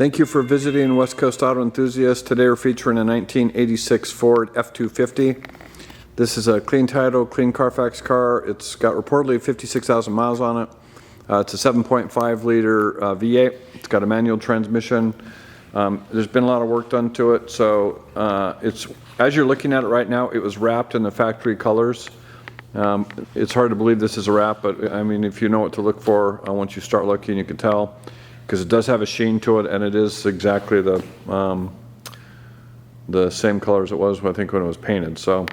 Thank you for visiting West Coast Auto Enthusiasts. Today we're featuring a 1986 Ford F250. This is a clean title, clean Carfax car. It's got reportedly 56,000 miles on it. It's a 7.5 liter V8. It's got a manual transmission. There's been a lot of work done to it. So it's, as you're looking at it right now, it was wrapped in the factory colors. It's hard to believe this is a wrap, but I mean, if you know what to look for, once you start looking, you can tell. Because it does have a sheen to it, and it is exactly the same color as it was, I think, when it was painted. So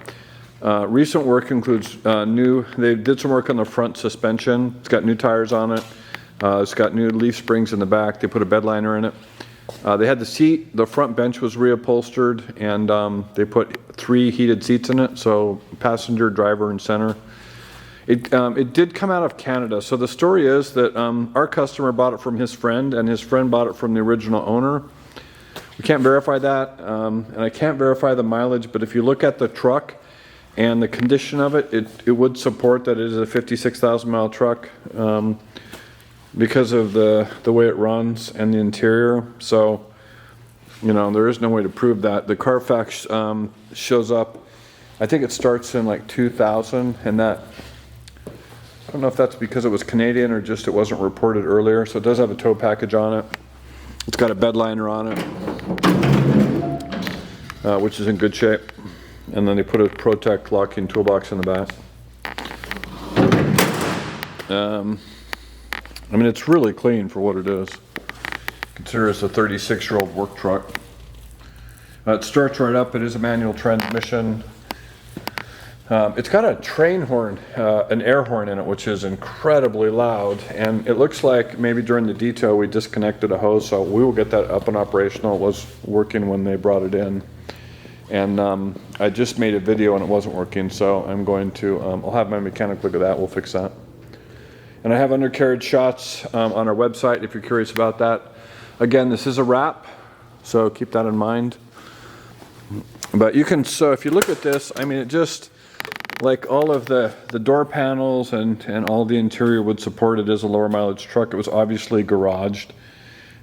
recent work includes they did some work on the front suspension. It's got new tires on it. It's got new leaf springs in the back. They put a bed liner in it. They had the seat, the front bench was reupholstered, and they put 3 heated seats in it, so passenger, driver, and center. It did come out of Canada. So the story is that our customer bought it from his friend, and his friend bought it from the original owner. We can't verify that, and I can't verify the mileage, but if you look at the truck and the condition of it, it would support that it is a 56,000 mile truck because of the way it runs and the interior. So, you know, there is no way to prove that. The Carfax shows up, I think it starts in like 2000, and that, I don't know if that's because it was Canadian or just it wasn't reported earlier. So it does have a tow package on it. It's got a bed liner on it, which is in good shape. And then they put a Protect locking toolbox in the back. I mean, it's really clean for what it is. Consider it's a 36-year-old work truck. It starts right up. It is a manual transmission. It's got a train horn, an air horn in it, which is incredibly loud, and it looks like maybe during the detail we disconnected a hose, so we will get that up and operational. It was working when they brought it in, and I just made a video and it wasn't working, so I'm going to, I'll have my mechanic look at that. We'll fix that. And I have undercarriage shots on our website if you're curious about that. Again, this is a wrap, so keep that in mind. But you can, so if you look at this, I mean, it just, like all of the door panels and all the interior would support it as a lower mileage truck. It was obviously garaged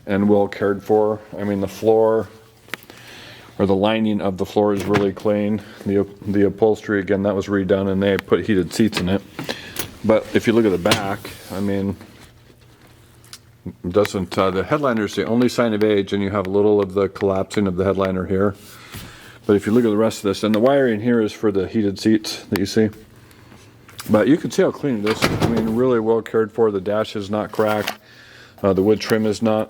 and well cared for. I mean, the floor, or the lining of the floor, is really clean. The upholstery, again, that was redone, and they put heated seats in it. But if you look at the back, I mean, it doesn't, the headliner is the only sign of age, and you have a little of the collapsing of the headliner here. But if you look at the rest of this, and the wiring here is for the heated seats that you see. But you can see how clean it is. I mean, really well cared for. The dash is not cracked. The wood trim is not,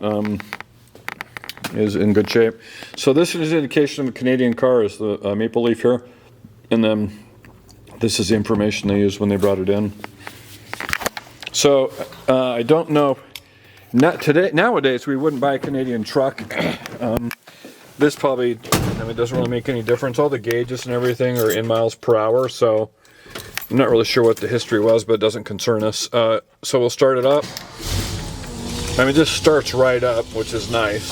is in good shape. So this is an indication of a Canadian car, is the maple leaf here. And then this is the information they used when they brought it in. So I don't know, nowadays we wouldn't buy a Canadian truck. This probably, I mean, it doesn't really make any difference. All the gauges and everything are in miles per hour, so I'm not really sure what the history was, but it doesn't concern us. So we'll start it up. I mean, it just starts right up, which is nice.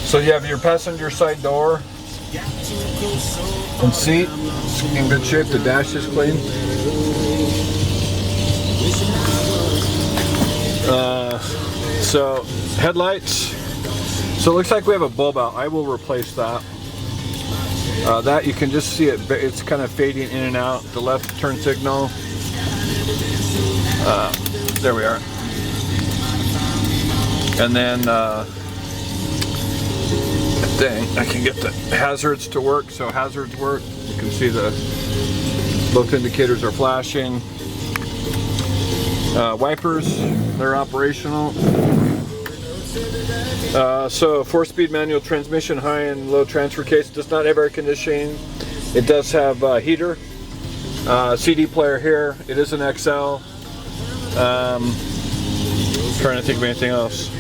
So you have your passenger side door and seat in good shape. The dash is clean. So headlights. So it looks like we have a bulb out. I will replace that. That you can just see it, it's kind of fading in and out. The left turn signal. There we are. And then dang, I can get the hazards to work. So hazards work. You can see both indicators are flashing. Wipers, they're operational. So 4-speed manual transmission, high and low transfer case. Does not have air conditioning. It does have heater. CD player here. It is an XL. Trying to think of anything else.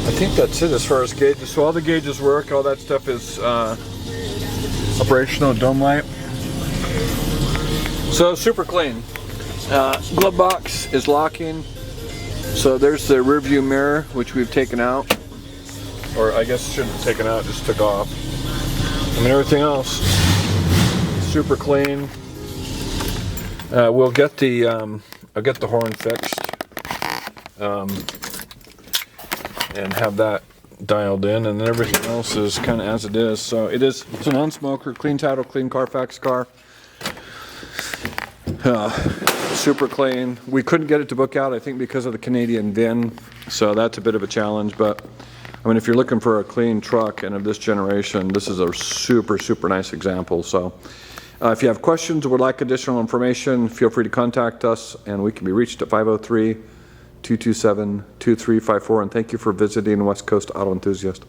I think that's it as far as gauges. So all the gauges work. All that stuff is operational. Dome light. So super clean. Glove box is locking. So there's the rear view mirror, which we've taken out. Or I guess shouldn't have taken out, just took off. I mean, everything else super clean. We'll get the I'll get the horn fixed. and have that dialed in, and then everything else is kind of as it is. So it's an unsmoker, clean title, clean Carfax car. Super clean. We couldn't get it to book out, I think, because of the Canadian VIN, so that's a bit of a challenge. But I mean, if you're looking for a clean truck and of this generation, this is a super, super nice example. So if you have questions or would like additional information, feel free to contact us, and we can be reached at 503-227-2354. And thank you for visiting West Coast Auto Enthusiast.